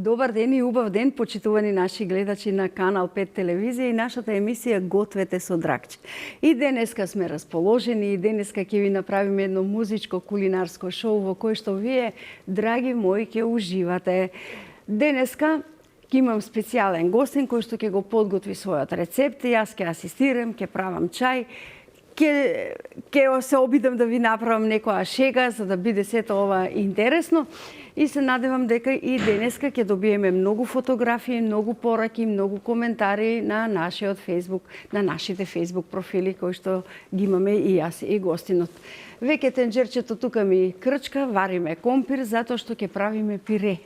Добар ден и убав ден, почитувани наши гледачи на Канал 5 телевизија и нашата емисија Гответе со Драгче. И денеска сме расположени, и денеска ќе ви направиме едно музичко кулинарско шоу во кое што вие, драги мои, ќе уживате. Денеска ќе имам специјален гостин кој што ќе го подготви својот рецепт, јас ќе асистирам, ќе правам чај, ќе се обидам да ви направам некоја шега за да биде сето ова интересно. И се надевам дека и денеска ќе добиеме многу фотографии, многу пораки, многу коментари на нашиот Facebook, на нашите Facebook профили кои што ги имаме и јас и гостинот. Веќе тенџерчето тука ми крчка, вариме компир затоа што ќе правиме пире.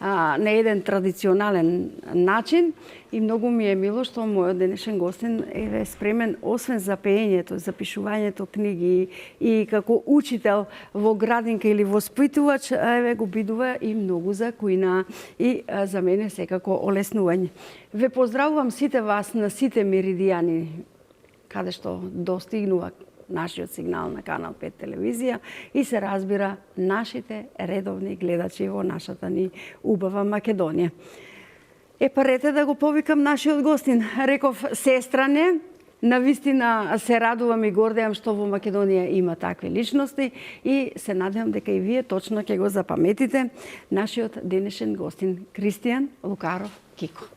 На еден традиционален начин и многу ми е мило што мојот денешен гостин е спремен освен за пеењето, за пишувањето книги и како учител во градинка или воспитувач, го бидува и многу за кујна и за мене секако олеснување. Ве поздравувам сите вас на сите меридијани каде што достигнува нашиот сигнал на Канал 5 телевизија и се разбира нашите редовни гледачи во нашата ни убава Македонија. Парете да го повикам нашиот гостин. Реков сестране, навистина се радувам и гордеам што во Македонија има такви личности и се надевам дека и вие точно ќе го запаметите нашиот денешен гостин Кристијан Лукаров Кико.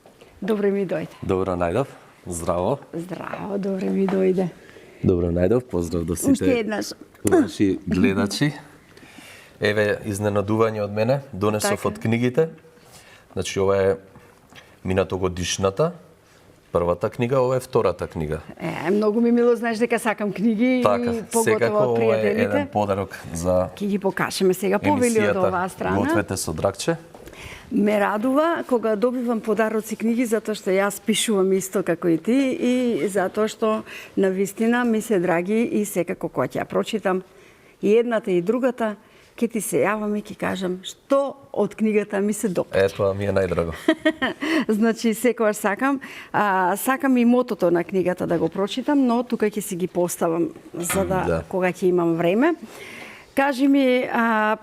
Добре ми дојде. Добро најдов. Здраво. Здраво, добре ми дојде. Добро најдов, поздрав до сите наши гледачи. Еве изненадување од мене, донесов од книгите. Значи ова е минатогодишната, првата книга, ова е втората книга. Многу ми мило, знаеш дека сакам книги и поготово пријателите. Ова е еден подарок за ќе ги покажеме сега повели од оваа страна. Гответе со Драгче. Ме радува кога добивам подароци книги затоа што јас пишувам исто како и ти и затоа што навистина ми се драги и секако кога ќе ја прочитам и едната и другата ќе ти се јавам и ќе кажам што од книгата ми се допаѓа. Тоа ми е најдраго. Значи секогаш сакам и мотото на книгата да го прочитам, но тука ќе си ги поставам за да кога ќе имам време. Кажи ми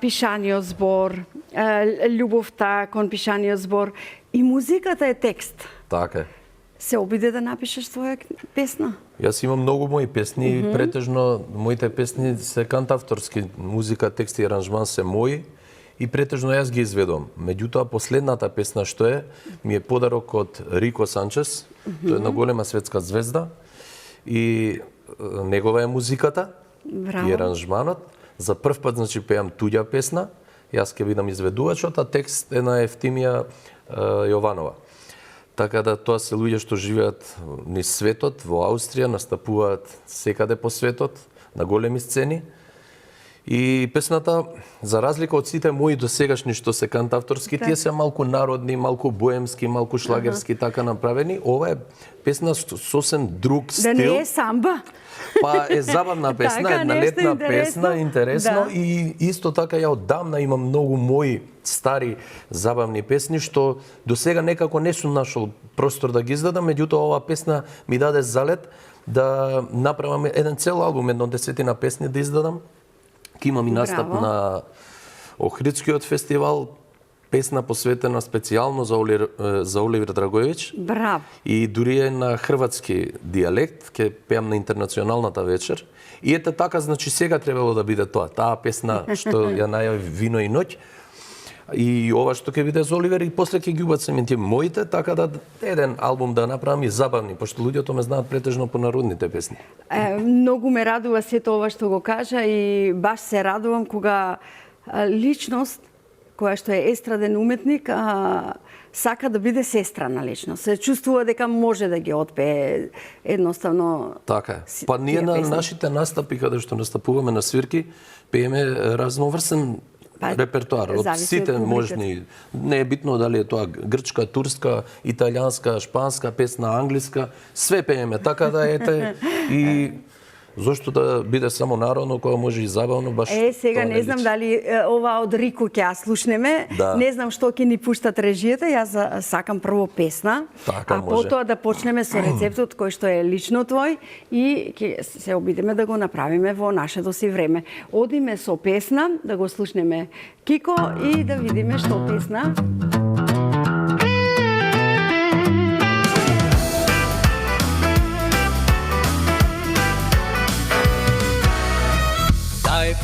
пишаниот збор, љубовта кон пишаниот збор и музиката е текст. Така е. Се обиде да напишеш своја песна? Јас имам многу мои песни и претежно моите песни се кантавторски, музика, текст и аранжман се мои и претежно јас ги изведувам. Меѓутоа последната песна што е ми е подарок од Рико Санчес, тој е една голема светска звезда и негова е музиката и аранжманот. За прв пат, значи, пеам туѓа песна, јас ќе бидам изведувачот, а текст е на Евтимија Јованова. Така да тоа се луѓе што живеат низ светот, во Аустрија, настапуваат секаде по светот, на големи сцени. И песната, за разлика од сите мои досегашни што се кантавторски, тие се малку народни, малку боемски, малку шлагерски така направени. Ова е песна сосем друг стил. Да не е самба? Па е забавна песна, една летна песна, интересно и исто така ја оддамна имам многу мои стари забавни песни што до сега некако не сум нашол простор да ги издадам, меѓутоа оваа песна ми даде залет да направам еден цел албум, едно 10 песни да издадам. Ке имам и настап на Охридскиот фестивал, песна посветена специјално за Оливер Драгоевич. Браво! И дури е на хрватски дијалект, ќе пеам на интернационалната вечер. И ете така, значи сега требало да биде тоа. Таа песна што ја најави Вино и ноќ. И ова што ќе биде за Оливер и после ќе ги убацам и моите, така да еден албум да направам и забавни, пошто луѓето ме знаат претежно по народните песни. Многу ме радува сето ова што го кажа и баш се радувам кога личност која што е естраден уметник, сака да биде сестра на личност. Се чувствува дека може да ги отпее едноставно. Така е. Па ние на нашите настапи, каде што настапуваме на свирки, пееме разноврсен репертоар од сите можни. Не е битно дали е тоа грчка, турска, италијанска, шпанска песна, англиска, све пееме. Така да ете и зошто да биде само народно, кога може и забавно, баш сега не знам дали ова од Рико ќе ја слушнеме. Не знам што ќе ни пуштат режијата. Јас сакам прво песна, а потоа да почнеме со рецептот кој што е лично твој и ќе се обидеме да го направиме во нашето си време. Одиме со песна, да го слушнеме Кико и да видиме што песна.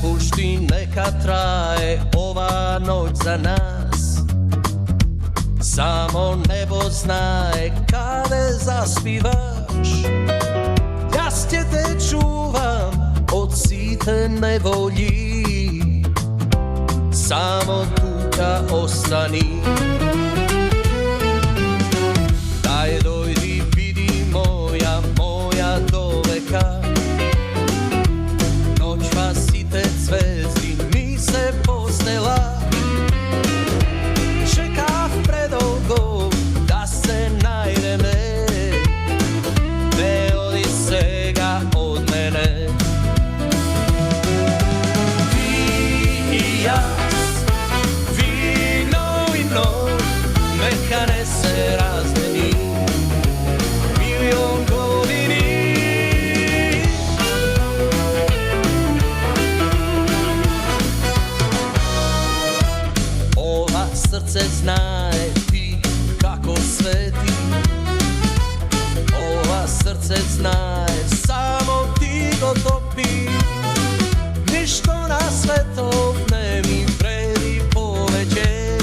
pušti neka traje ova noć za nas. Samo nebo znaje kada zaspivaš. Ja te čuvam od site nevolji. Samo tuka ostani. Daj dojdi vidi moja doveka. Noćva site zvezdi mi se postela. Čekav predolgo da se najdeme. Ne odi svega od mene. Ti i ja, vino, neka ne se razmeni. Milion godini. Ova srce znaje ti kako sveti. Ova srce znaje samo ti go topi. Ništo na svetu ne mi vredi poveće.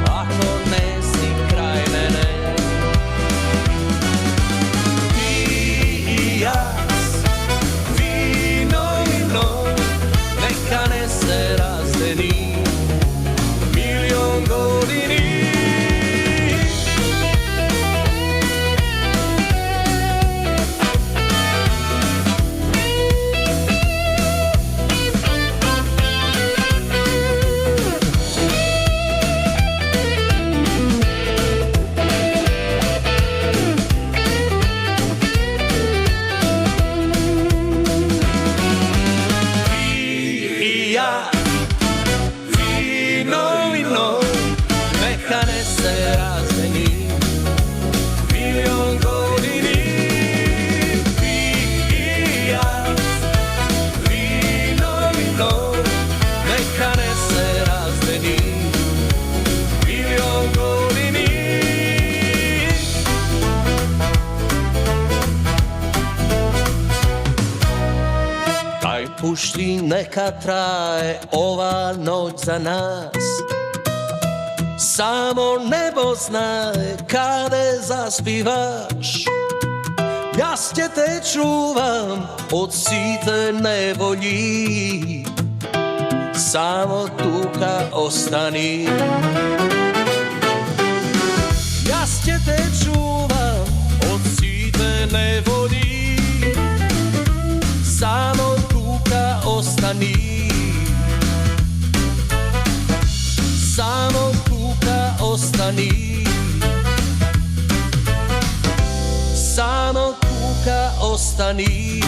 Ako ne si kraj mene. Ti i ja, vino, neka ne se razdeni. Milion godini. Neka ne se razmeni. Milion godini. Ti i ja, vino, neka ne se razmeni. Milion godini. Daj pušti neka traje ova noć za nas. Samo nebo znaje kada zaspivaš. Ja te čuvam od site nevolji. Samo tuka ostani. Ja te čuvam od site nevolji. Samo tuka ostani. Samo tuka ostani. Samo tuka ostani.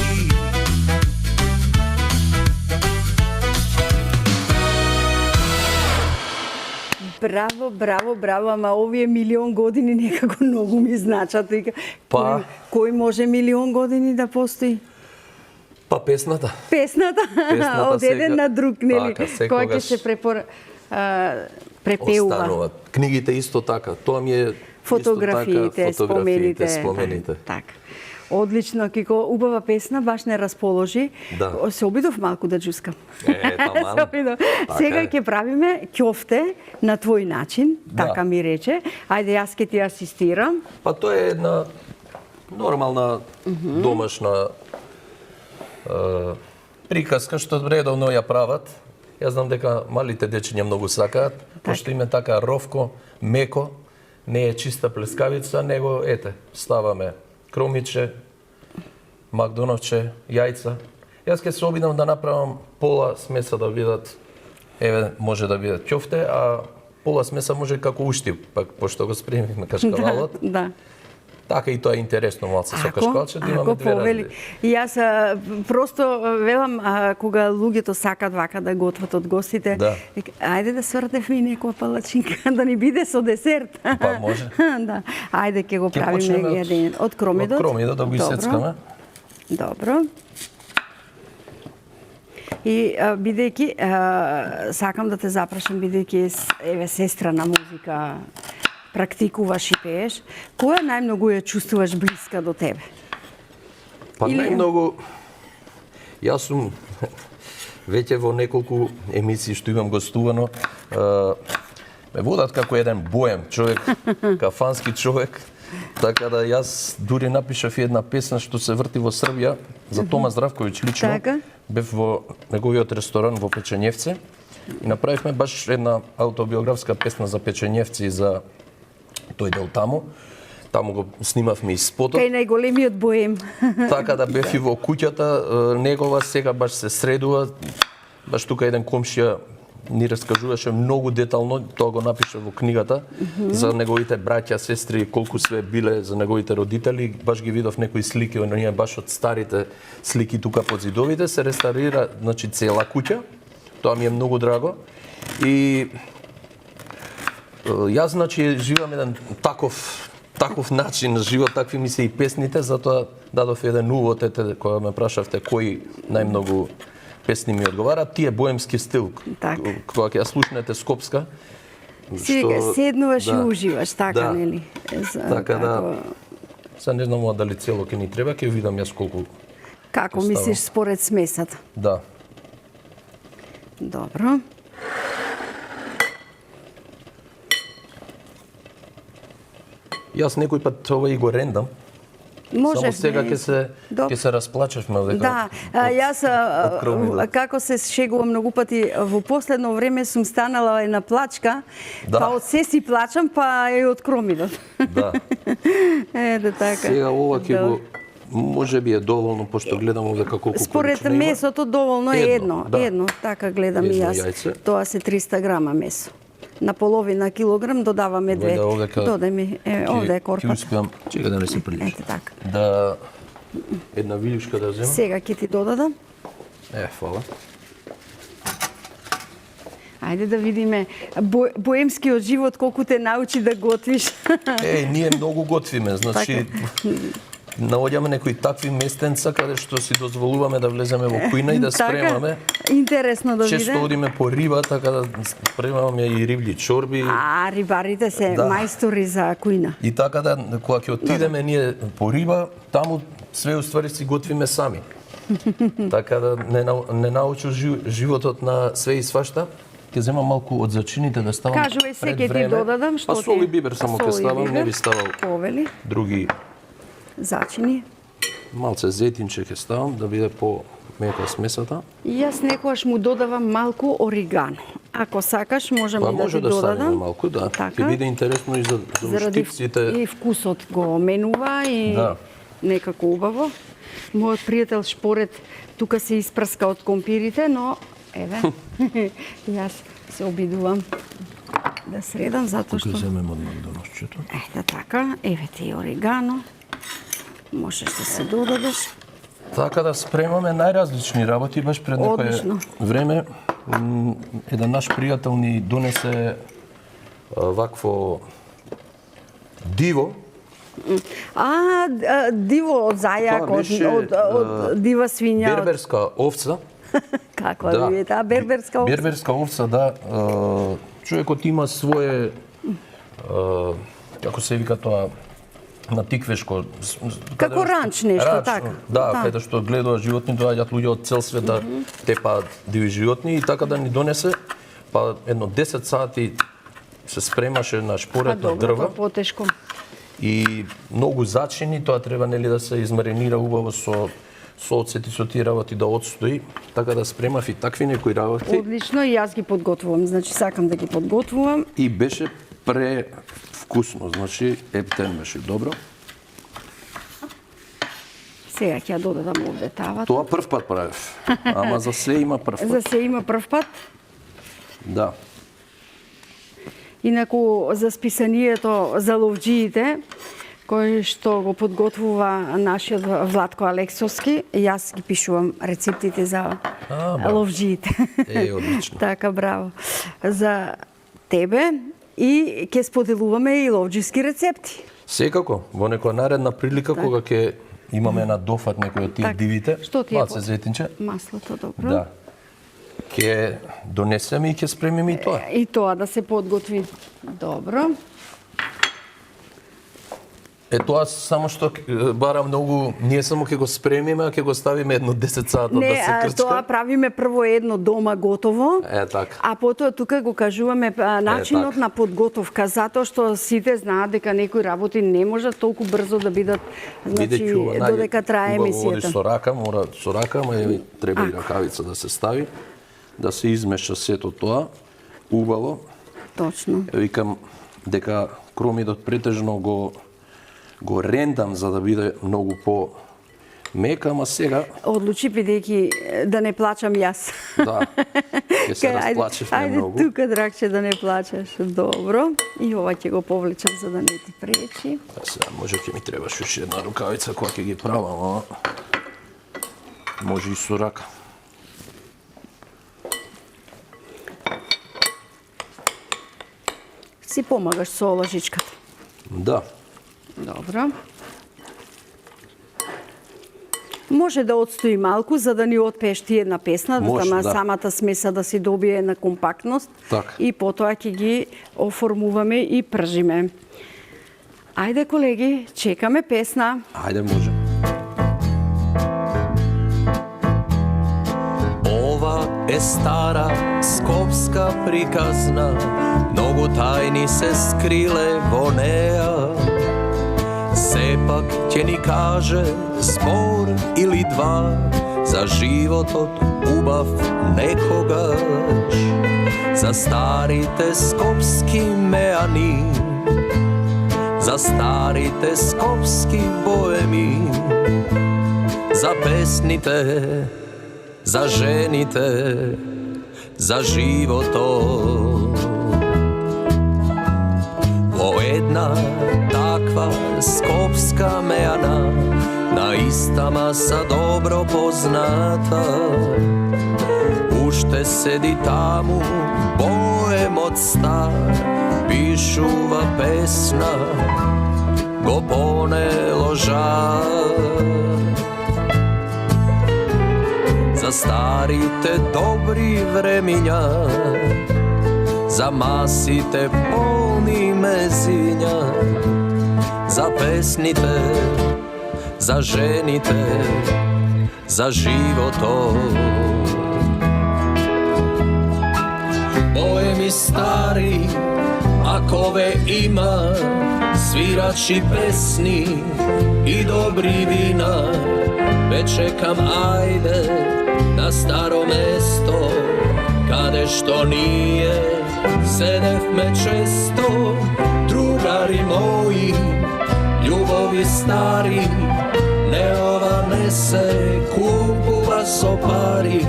Браво, ама овие милион години некако многу ми значат. Па. Кој може милион години да постои? Па песната. Песната од еден на друг, нели? Кој ќе се препеува. Остануваат. Книгите исто така. Тоа ми е фотографиите, спомените. Спомените. Така. Одлично, Кико, убава песна, баш не расположи. Да. Се обидов малку да джускам. Таман. Се обидов. Сега ќе правиме ќофте на твој начин, Да. така ми рече. Ајде, јас ќе ти асистирам. Па тоа е една нормална домашна приказка што редовно ја прават. Јас знам дека малите дечиња многу сакаат, пошто им е така ровко, меко, не е чиста плескавица, него ете, ставаме кромиче, макдоновче, јајца. Јас ќе се обидам да направам пола смеса да бидат, еве, може да бидат ќофте, а пола смеса може како уштип, пак пошто го спремивме кашкавалот. Да. Така и тоа е интересно малце со кашкалче, да имаме две повели. разлики. И јас просто велам, кога луѓето сакат вака да готват од гостите, Да. ајде да свртев ми некоја палачинка, да ни биде со десерт. Па може. Да. Ајде ќе го Ќе правиме почнеме еден од кромидот. Од кромидот да го исецкаме. Добро. И бидејќи сакам да те запрашам, бидејќи еве сестра на музика, практикуваш и пееш, која најмногу ја чувствуваш блиска до тебе? Па Или- најмногу, јас сум веќе во неколку емисии што имам гостувано, ме водат како еден боем човек, кафански човек. Така да јас дури напишав една песна што се врти во Србија за Тома Здравковиќ лично. Така. Бев во неговиот ресторан во Печењевце и направивме баш една автобиографска песна за Печењевци и за тој дел таму. Таму го снимавме и спотот. Кај најголемиот боем. Така да бев и во куќата негова, сега баш се средува. Баш тука еден комшија ни раскажуваше многу детално, тоа го напиша во книгата, за неговите браќа, сестри, колку све биле, за неговите родители. Баш ги видов некои слики, оние баш од старите слики тука под зидовите, се реставрира, значи, цела куќа. Тоа ми е многу драго. И јас, значи, живам еден таков начин на живот, такви ми се и песните, затоа дадов еден увод, кога ме прашавте кои најмногу песни ми одговараат, тие боемски стил. Така. Кога ќе ја слушнете Скопска, Сега седнуваш и уживаш, така, Да. нели? Така да, сега не знам дали цело ќе ни треба, ќе видам јас колку. Како Поставам. мислиш според смесата? Да. Добро. Јас некој пат ова и го рендам. Може. Само сега ќе се расплачевме дека. Да, јас кромила. како се шегувам многу пати во последно време сум станала една плачка, Да. па од се си плачам, па и од кромилот. Да. Да така. Сега ова ќе Добро. го може би е доволно, пошто гледам овде колку Според количина има. месото доволно е едно, да. едно, така гледам и Едно јас. јајце. Тоа се 300 грама месо. На половина килограм додаваме две. Вајде овде Додај ми, овде е Ќе корпата. успеам, чека да не се приличи. Ете така. Да една вилјушка да земам. Сега ќе ти додадам. Фала. Ајде да видиме боемскиот живот колку те научи да готвиш. Ние многу готвиме, значи наоѓаме некои такви местенца каде што си дозволуваме да влеземе во кујна и да спремаме. Така, интересно да Често виде. одиме по риба, така да спремаме и ривљи чорби. Рибарите се Да. мајстори за кујна. И така да, кога ќе отидеме ние по риба, таму све уствари си готвиме сами. Така да не научу животот на све и свашта. Ќе земам малку од зачините да ставам Кажувај се, пред ќе ти време. додадам што ти... сол и бибер само ќе сол и ставам, не бибер. би ставал Повели, други. зачини. Малце зетинче ќе ставам да биде по мека смесата. И јас некогаш му додавам малку оригано. Ако сакаш, можам Па и да може ти да ставиме додадам. малку, да. Така. Ќе биде интересно и за Заради уштипците. и вкусот го менува и Да. некако убаво. Мојот пријател Шпорет тука се испрска од компирите, но еве, јас се обидувам да средам затоа Тука што земем одмах доносчето. ете така, еве ти и оригано. Можеш да се додадеш. Така да спремаме најразлични работи, баш пред некое Одлично. време еден наш пријател ни донесе вакво диво. Диво од зајак, Тоа беше, од дива свиња, од Берберска овца. каква Да. би е таа берберска овца? Берберска овца, да. Човекот има свое, како се вика тоа, на тиквешко. Како ранч нешто, така. Да, Да. каде што гледува животни, доаѓаат луѓе од цел свет да тепаат диви животни и така да ни донесе, па едно 10 сати се спремаше на шпорет на дрва тоа потешко. и многу зачини, тоа треба нели да се измаринира убаво со оцет и со тие работи да отстои, така да спремав и такви некои работи. Одлично, и јас ги подготвувам, значи сакам да ги подготвувам. И беше превкусно, значи ептен беше добро. Сега ќе ја додадам овде тавата. Тоа прв пат правев, ама за се има прв пат. За се има прв пат. Да. Инаку за списанието за ловџиите, кој што го подготвува нашиот Владко Алексовски, јас ги пишувам рецептите за браво. ловџиите. Одлично. Така, браво. За тебе и ќе споделуваме и ловџиски рецепти. Секако, во некоја наредна прилика кога ќе имаме на дофат некој од тие Так. дивите, Што ти е малце под- зетинче, Маслото, добро. да. Ќе донесеме и ќе спремиме и тоа. И тоа да се подготви. Добро. Тоа само што бара многу, ние само ќе го спремиме, а ќе го ставиме едно 10 сата да се крчка. Тоа правиме прво едно дома готово, така. а потоа тука го кажуваме начинот на подготовка, затоа што сите знаат дека некои работи не можат толку брзо да бидат, значи додека трае емисијата. Со рака, мора со рака, ама треба и ракавица да се стави, да се измеша сето тоа убаво. Точно. Викам дека кромидот претежно го рендам за да биде многу по мека, ама сега одлучи бидејќи да не плачам јас. да. Ќе се расплачевме многу. Ајде тука, Драгче, да не плачеш. Добро. И ова ќе го повлечам за да не ти пречи. Сега може ќе ми требаш уште една рукавица која ќе ги правам, ама може и со рака. Си помагаш со лажичката. Да. Добро. Може да отстои малку за да ни отпешти една песна, да самата смеса да си добие една компактност. Так. И потоа ќе ги оформуваме и пржиме. Ајде, колеги, чекаме песна. Ајде, може. Ова е стара скопска приказна, многу тајни се скриле во неа. Сепак ќе ни каже збор или два за животот убав некогаш, за старите скопски меани, за старите скопски боеми, за песните, за жените, за животот. Во една таква скопска меана, на иста маса добро позната, уште седи таму боемот стар, пишува песна, го понело жар. За старите добри времиња, за масите полни мезиња, за песните, за жените, за животот. Боеми стари, ако ве има, свирачи песни и добри вина, ве чекам, ајде, на старо место, каде што ние седевме често, другари мои, љубови стари, не ова не се купува со пари.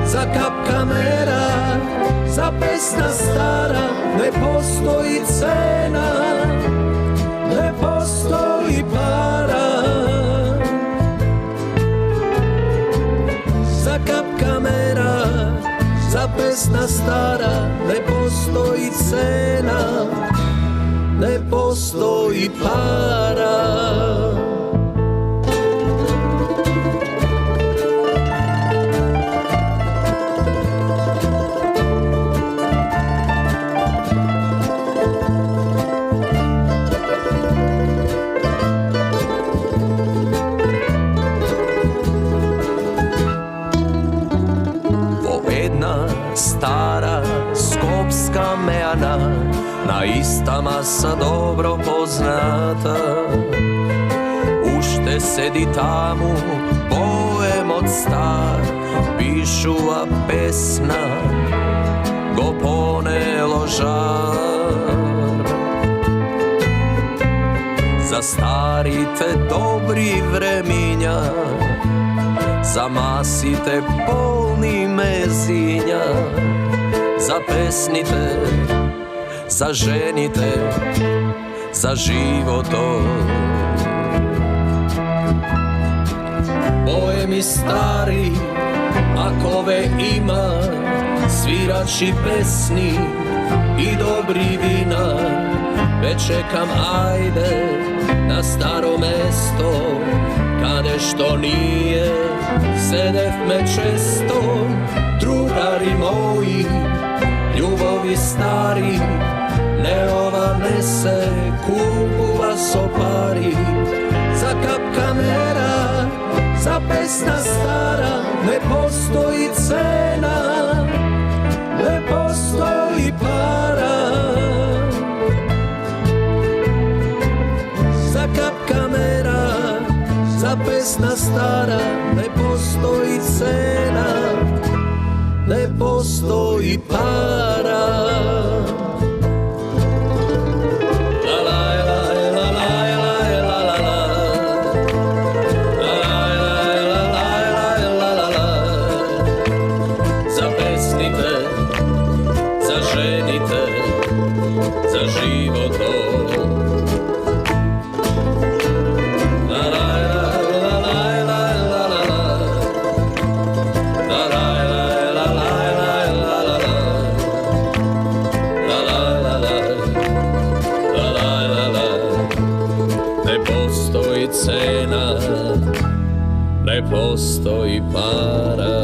За капка мера, за песна стара, не постои цена, не постои пара. За капка мера, за песна стара, не постои цена, не постои пара. Стара скопска меана, на иста маса добро позната, уште седи таму боемот стар, пишува песна, го понело жар. За старите добри времиња, за масите полни мезиња, за песните, за жените, за животот. Боеми стари, ако ве има, свирачи песни и добри вина, ве чекам, ајде, на старо место, каде што ние седевме често, другари мои, љубови стари, Не ова не се купува со пари, за кап камера, за песна стара, не постои цена, не постои пара. За кап камера, за песна стара, не постои цена, не постои пара. За песните, за жените, за животот. Не постои цена, не постои пара.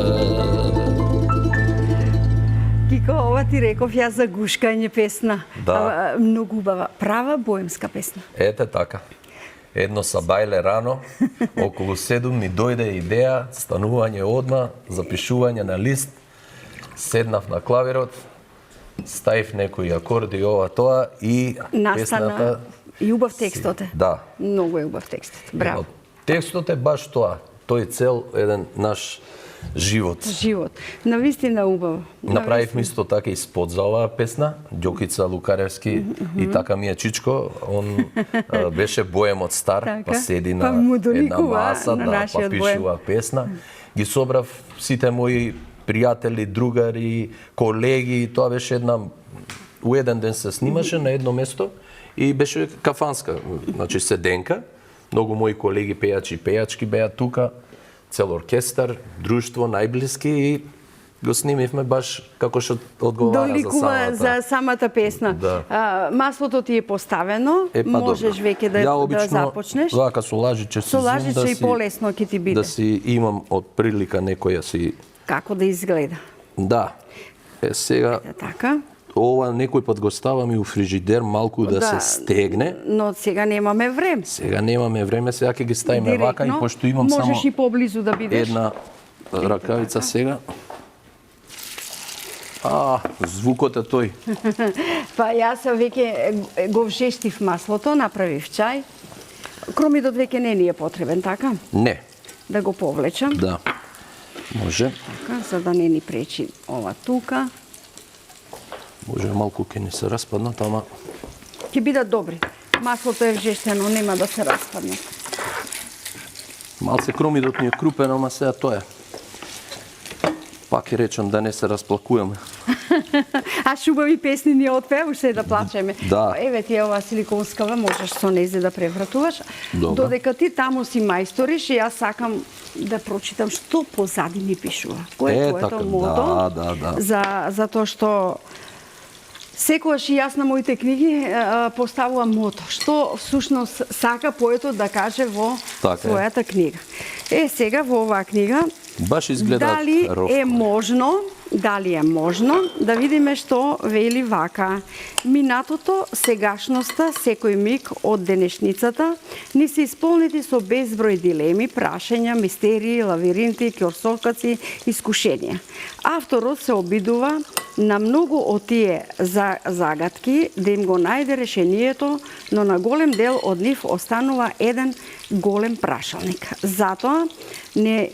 Кико, ова ти реков ја за гушкање песна. Да. Многу убава, права боемска песна. Ете така. Едно сабајле рано, околу 7 ми дојде идеја, станување одма, запишување на лист, седнав на клавирот, ставив некои акорди, ова тоа и Настана песната... и убав текстот е. Да. Многу е убав текстот. Браво. Текстот е баш тоа. Тој цел еден наш живот. Живот. Навистина убаво. Направивме исто така и спот за оваа песна, Ѓокица Лукаревски и така ми е Чичко, он беше боемот стар, Така. па седи Па на му една доликува маса, на да, па нашиот пишува песна. Ги собрав сите мои пријатели, другари, колеги, тоа беше една у еден ден се снимаше на едно место и беше кафанска, значи седенка. Многу мои колеги пејачи и пејачки беа тука, цел оркестар, друштво, најблиски и го снимивме баш како што одговара Доликува за самата песна. Да. Маслото ти е поставено, можеш веќе да започнеш. Вака со лажиче Со лажиче и полесно ќе ти биде. Да си имам од прилика некоја си... Како да изгледа. Да. Сега, Така. ова некој пат го ставам и у фрижидер малку да се стегне. Но сега немаме време. Сега немаме време, сега ќе ги ставиме вака и пошто имам само можеш и поблизу да бидеш. една ракавица сега. Звукот е тој. Па јас веќе го вжештив маслото, направив чај. Кромидот веќе не ни е потребен, така? Не. Да го повлечам. Да. Може. Така, за да не ни пречи ова тука. Може малку ќе ни се распаднат, ама... Ќе бидат добри. Маслото е вжештено, нема да се распадне. Малце кромидот ни е крупен, ама сега тоа е. Пак ќе речам да не се расплакуваме. А шубави песни ни отпеваше да плачеме. Да. Еве ти е ова силиконскава, можеш со незе да превратуваш. Добро. Додека ти таму си мајсториш, јас сакам да прочитам што позади ни пишува. Кој е твоето така, мото? да. За тоа што секогаш и јас на моите книги поставувам мото. Што всушност сака поетот да каже во својата книга. Сега во оваа книга баш изгледа дали е можно да видиме што вели вака. Минатото, сегашноста, секој миг од денешницата ни се исполнети со безброј дилеми, прашања, мистерии, лавиринти, ќорсокаци, искушенија. Авторот се обидува на многу од тие загадки да им го најде решението, но на голем дел од нив останува еден голем прашалник. Затоа не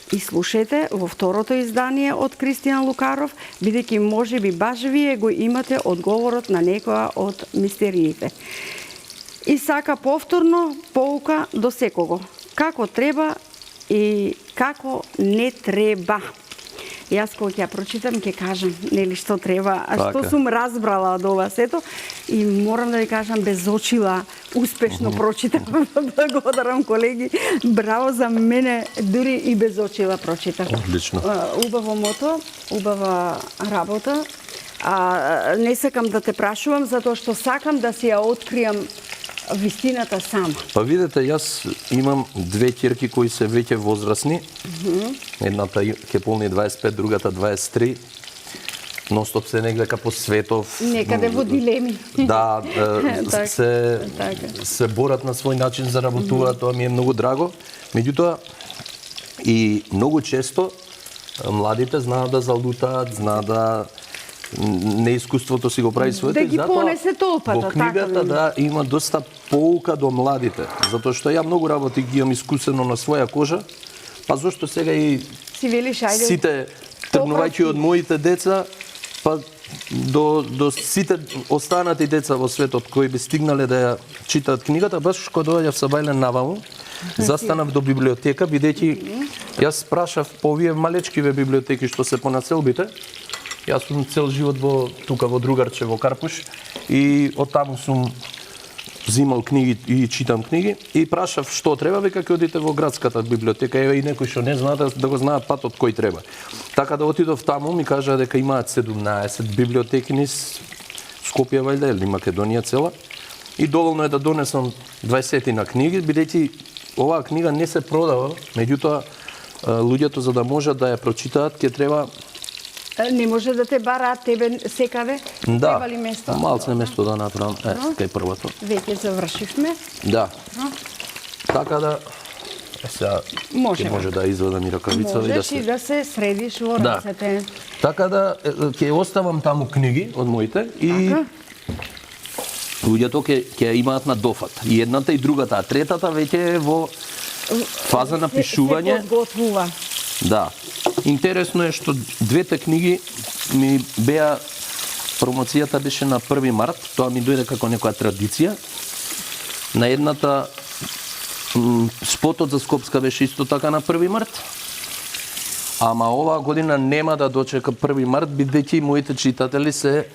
и слушајте во второто издание од Кристијан Лукаров, бидејќи можеби баш вие го имате одговорот на некоја од мистериите. И сака повторно поука до секого. Како треба и како не треба. Јас кога ќе ја прочитам ќе кажам нели што треба, а што сум разбрала од ова сето и морам да ви кажам безочила успешно прочитам. Благодарам колеги. Браво за мене, дури и безочила прочитав. Одлично. Убаво мото, убава работа. Не сакам да те прашувам затоа што сакам да си ја откријам вистината сама. Па видете, јас имам две ќерки кои се веќе возрастни. Едната ќе полни 25, другата 23. ностоп се негдека по светов. Некаде во дилеми. Да, Така, се борат на свој начин за работуваат, тоа ми е многу драго. Меѓутоа, и многу често младите знаат да залутаат, знаат да неискуството си го прави своето. Да ги понесе толпата, во книгата така, да има доста поука до младите, затоа што ја многу работи ги имам искусено на своја кожа, па зошто сега и Си велиш, ајде. сите тргнувајќи од моите деца, па до сите останати деца во светот кои би стигнале да ја читаат книгата, баш кога доаѓав со Бајлен наваму, застанав до библиотека, бидејќи јас прашав по овие малечкиве библиотеки што се по населбите. Јас сум цел живот тука во Другарче во Карпуш и оттаму сум взимал книги и читам книги и прашав што треба, века ќе одите во градската библиотека, еве и некои што не знаат да го знаат патот кој треба. Така да отидов таму, ми кажаа дека имаат 17 библиотеки низ Скопје вајде или Македонија цела. И доволно е да донесам 20 на книги, бидејќи оваа книга не се продава, меѓутоа луѓето за да можат да ја прочитаат ќе треба. Не може да те бараат тебе секаде? Да, Треба ли место? малце место да направам. Кај првото. Веќе завршивме. Да. Така да сега Можеме. ќе може да извадам и ракавица и да Можеш и се. да се средиш во Да. рацете. Така да ќе оставам таму книги од моите и луѓето ќе имаат на дофат. И едната и другата, а третата веќе е во фаза на пишување. Се подготвува. Да. Интересно е што двете книги ми беа, промоцијата беше на 1 март, тоа ми дојде како некоја традиција. На едната спотот за Скопска беше исто така на 1 март. Ама оваа година нема да дочека 1 март, бидејќи моите читатели се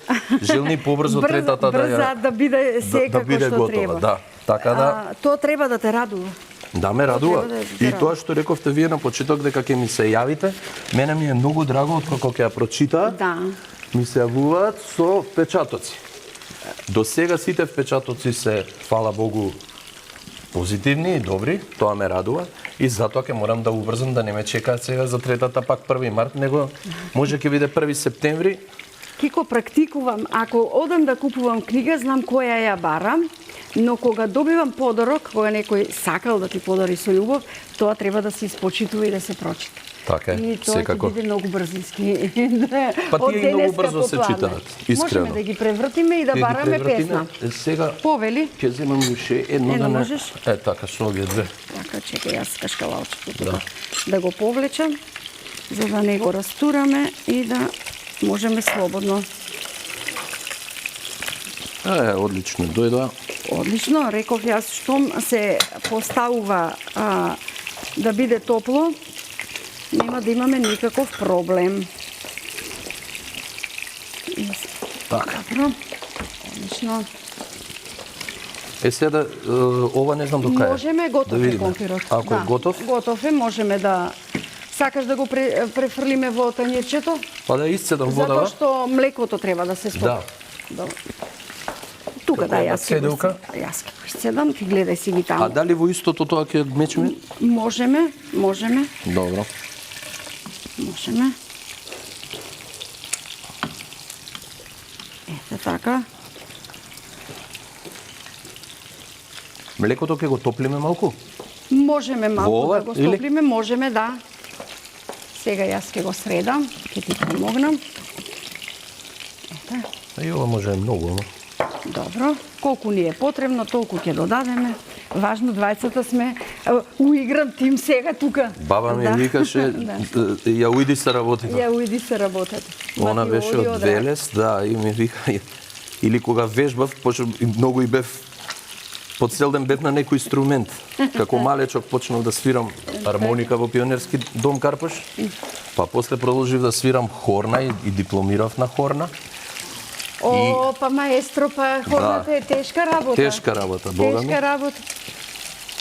желни побрзо третата брза да биде секако да биде што готова. треба. Да. Така да Тоа треба да те радува. Да, ме радува. Треба да И радува. тоа што рековте вие на почеток дека ќе ми се јавите, мене ми е многу драго откако ќе ја прочитаат. Да. Ми се јавуваат со впечатоци. До сега сите впечатоци се, фала Богу, позитивни и добри, тоа ме радува и затоа ќе морам да убрзам да не ме чекаат сега за третата пак 1 март, него може ќе биде 1 септември. Кико практикувам, ако одам да купувам книга, знам која ја барам, но кога добивам подарок, кога некој сакал да ти подари со љубов, тоа треба да се испочитува и да се прочита. Така е, И тоа секако. ќе биде многу брзински. Па Од тие и многу денеска брзо се попладне. читаат, искрено. Можеме да ги превртиме и да Ќе ги бараме превртиме. песна. Сега Повели? ќе земам уште едно Едно да не. можеш? Така со овие две. Така, чекај, јас кашкавалчето тука да го повлечам, за да не го растураме и да можеме слободно. Одлично, дојдоа. Одлично, реков јас, штом се поставува да биде топло, нема да имаме никаков проблем. Така. Добро, одлично. Сега ова не знам до кај. Можеме, готов да е видиме. конфирот. Ако е готов, Готов е, можеме да... Сакаш да го префрлиме во тањечето? па да исцедам Затоа водава. што млекото треба да се стопи. Да. Добро. Тука да, Како јас ќе го цеделка? јас ќе го исцедам, ти гледај си ги таму. А дали во истото тоа ќе мечеме? Можеме, можеме, Добро. можеме. Ете така. Млекото ќе го топлиме малку? Можеме малку Во ова, да го или? стоплиме, можеме, да. Сега јас ќе го средам, ќе ти помогнам. Ете, И ова може многу, ама. добро. Колку ни е потребно, толку ќе додадеме. Важно, двајцата сме уигран тим сега тука. Баба ми Да. викаше, Да. ја уиди се работите. Ја уиди се работат. Она Ма ти беше оди од од Велес, да, и ми вика, или кога вежбав, почнав и многу и бев, по цел ден бев на некој инструмент. Како малечок почнав да свирам хармоника во Пионерски дом Карпуш, па после продолжив да свирам хорна и дипломирав на хорна. О, па маестро, па хорната е тешка работа. Тешка работа, бога ми. Тешка работа.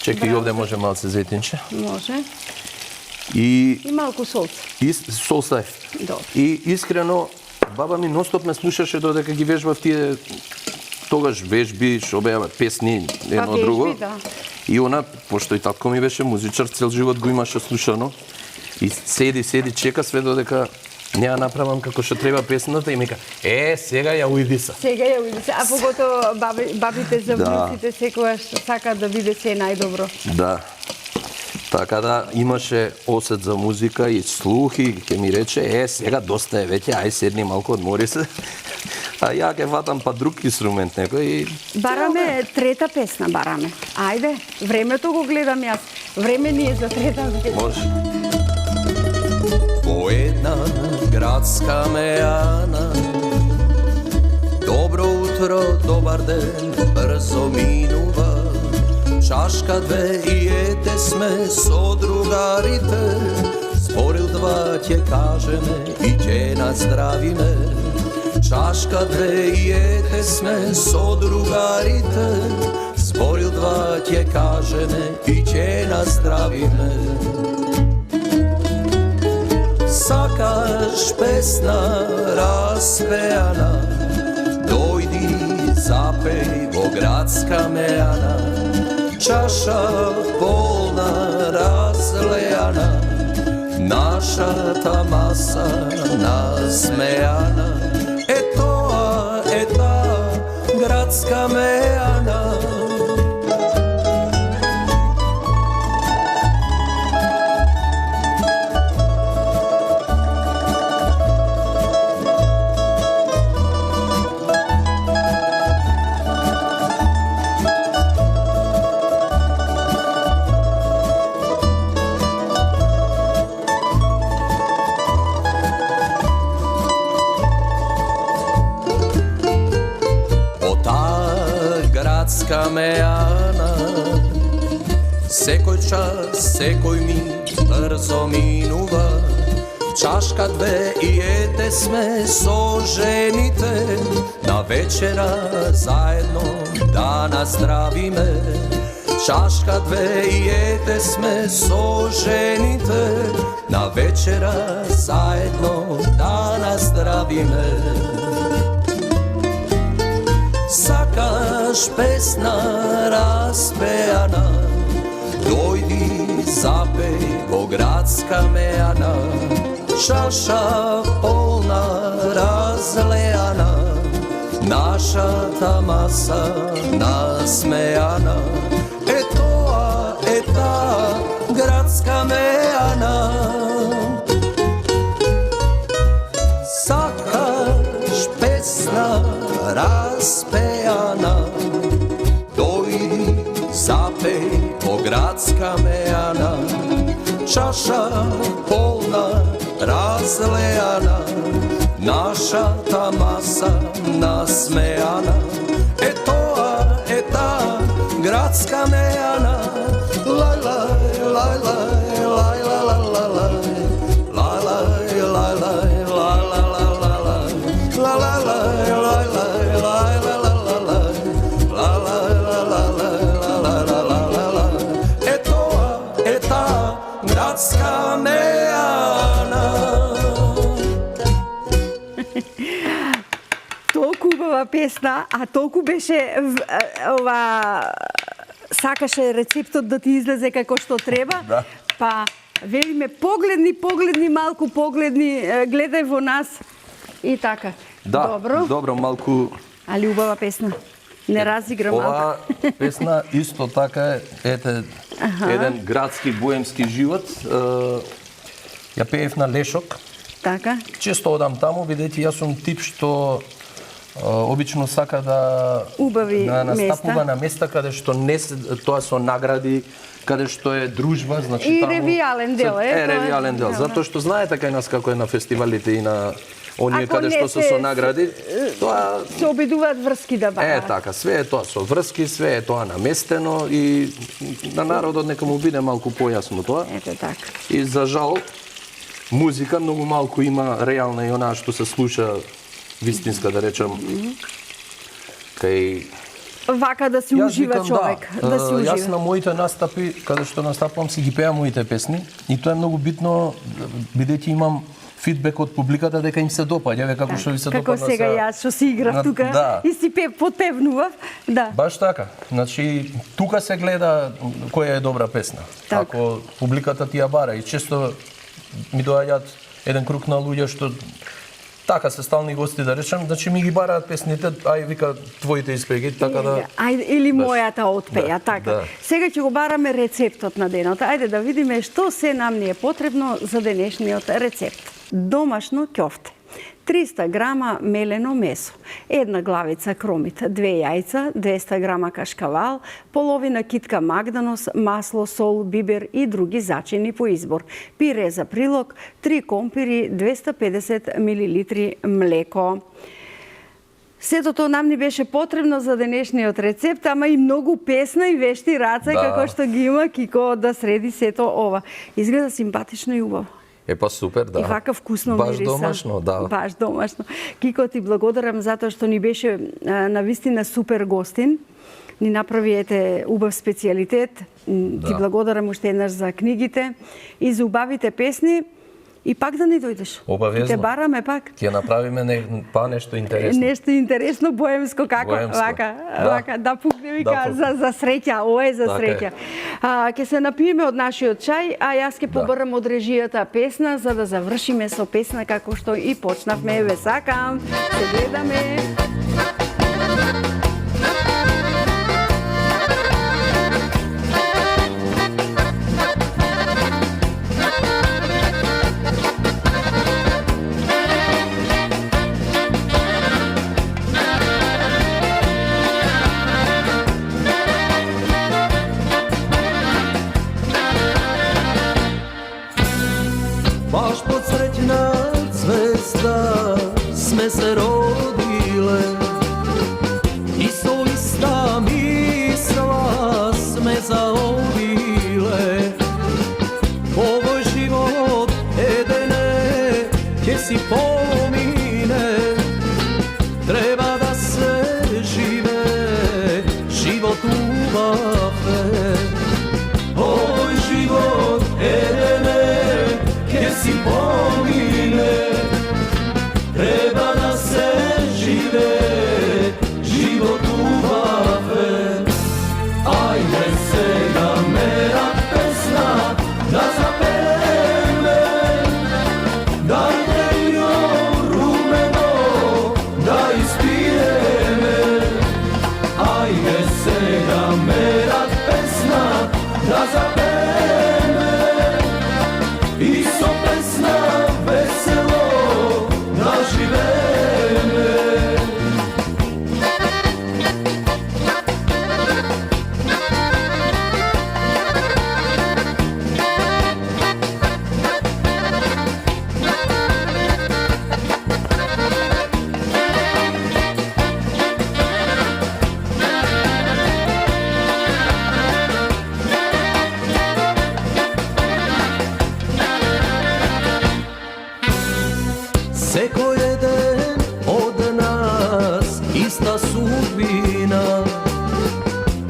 Чекај, и овде може малце зетинче. Може. И И малку солц. сол ставив. Добро. И искрено, баба ми ностоп ме слушаше додека ги вежбав тие тогаш вежби, што беа песни, едно вежби, друго. да. И она, пошто и татко ми беше музичар, цел живот го имаше слушано. И седи, чека све додека Не ја направам како што треба песната и ми кажа, сега ја уиди се. Сега ја уиди се, а поготово бабите за внуците секогаш сакаат да биде се најдобро. Да. Така да имаше осет за музика и слух и ќе ми рече, сега доста е веќе, ај седни малку, одмори се. А ја ќе ватам па друг инструмент некој и... Бараме трета песна, бараме. Ајде, времето го гледам јас. Време ни е за трета песна. Може. По една градска мејана, добро утро, добар ден, брзо минува. Чашка две и ете сме со другарите, зборил два ќе кажеме и ќе наздравиме. Чашка две и ете сме со другарите, зборил два ќе кажеме и ќе наздравиме. Сакаш песна распеана, дојди запеј во градска мејана. Чаша полна разлејана, нашата маса насмејана. Е таа градска мејана. Градска мејана, секој час, секој миг брзо минува. Чашка две и ете сме со жените, на вечера заедно да наздравиме. Чашка две и ете сме со жените, на вечера заедно да наздравиме. Сакаш песна распеана, дојди запеј во градска мејана. Чаша полна разлејана, нашата маса насмејана. Е таа градска мејана. Сакаш песна распејана, дојди запеј во градска мејана. Чаша полна разлејана, нашата маса насмејана. Е таа градска мејана. Лај лај лај лај лај лај лај лај лај лај градска мејана. Толку убава песна, а толку беше сакаше рецептот да ти излезе како што треба. Да. Па велиме погледни малку, гледај во нас и така. Да, добро малку. Али убава песна. Не разигра малку. Ова песна исто така е еден градски боемски живот. Ја пеев на Лешок. Така. Често одам таму, бидејќи јас сум тип што обично сака да настапува на места каде што не се тоа со награди, каде што е дружба, значи и таму ревијален дел ревијален дел, затоа што знаете кај нас како е на фестивалите и на оние каде што се со награди, тоа се обидуваат врски да бара. Така, све е тоа со врски, све е тоа наместено и на народот нека му биде малку појасно тоа. Ете така. И за жал музика многу малку има реална и онаа што се слуша вистинска, да речем, кај... Вака да се ужива човек, да се ужива. Јас на моите настапи, каде што настапувам, си ги пеам моите песни и тоа е многу битно, бидејќи имам фидбек од публиката дека им се допаѓа, како што ви се допаѓа. Како сега јас што си играв тука и си потевнував, да. Баш така. Значи тука се гледа која е добра песна. Ако публиката ти ја бара и често ми доаѓаат еден круг на луѓе што така се стални гости, да речем, значи ми ги бараат песните, ај вика твоите испеги, така да... Ајде, или мојата отпеја, така. Да. Сега ќе го бараме рецептот на денот. Ајде да видиме што се нам ни е потребно за денешниот рецепт. Домашно ќофте. 300 грама мелено месо, 1 главица кромит, 2 јајца, 200 грама кашкавал, половина китка магданос, масло, сол, бибер и други зачини по избор, пире за прилог, 3 компири, 250 мл млеко. Сето тоа нам ни беше потребно за денешниот рецепт, ама и многу песна и вешти раце, како што ги има Кико да среди сето ова. Изгледа симпатично и убаво. Па супер, да. И вака вкусно Баш мириса. домашно, да. Баш домашно. Кико, ти благодарам затоа што ни беше навистина супер гостин. Ни направи убав специјалитет. Ти благодарам уште еднаш за книгите и за убавите песни. И пак да ни дојдеш. Обавезно. Те бараме пак. Ќе направиме нешто интересно. Нешто интересно, боемско, како? Боемско. Вака, да пукне, вика, за среќа, ова е за среќа. Ќе се напиеме од нашиот чај, а јас ќе побарам од режијата песна, за да завршиме со песна како што и почнавме. Ве сакам, се гледаме. Баш под среќна звезда сме се родиле и со иста мисла сме заобиле. Овој живот едене ќе си помине, треба да се живе живот убав е. Овој живот едене ќе си помине, треба да се живе живот убав е. Ајде сега мера песна да запееме, дајте ја румено да испиеме. Ајде сега мера песна да запееме и со песна весело да живееме. Секој еден од нас иста судбина,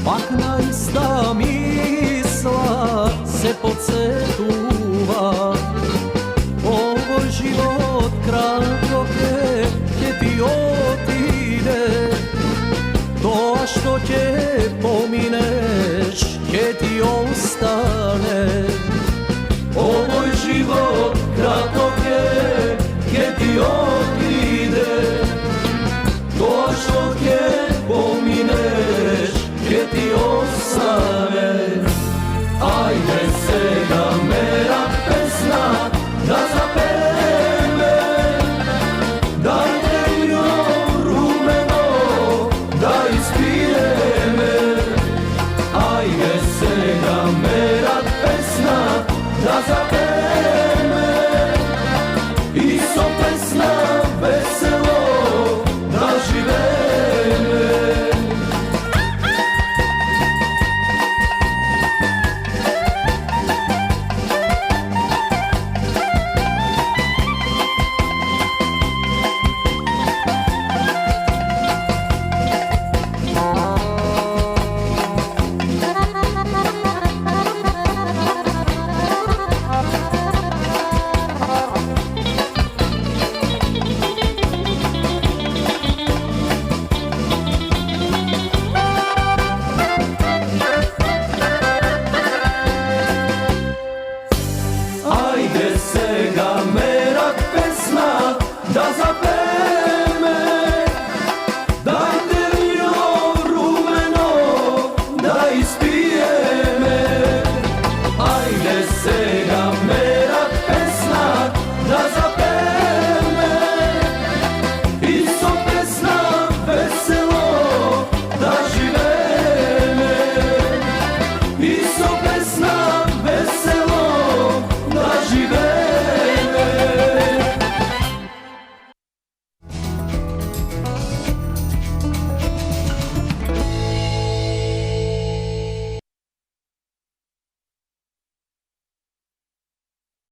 пак на иста мисла се подсетува. Овој живот кратко ќе ти отиде, тоа што ќе поминеш ќе ти остане. Овој живот кратко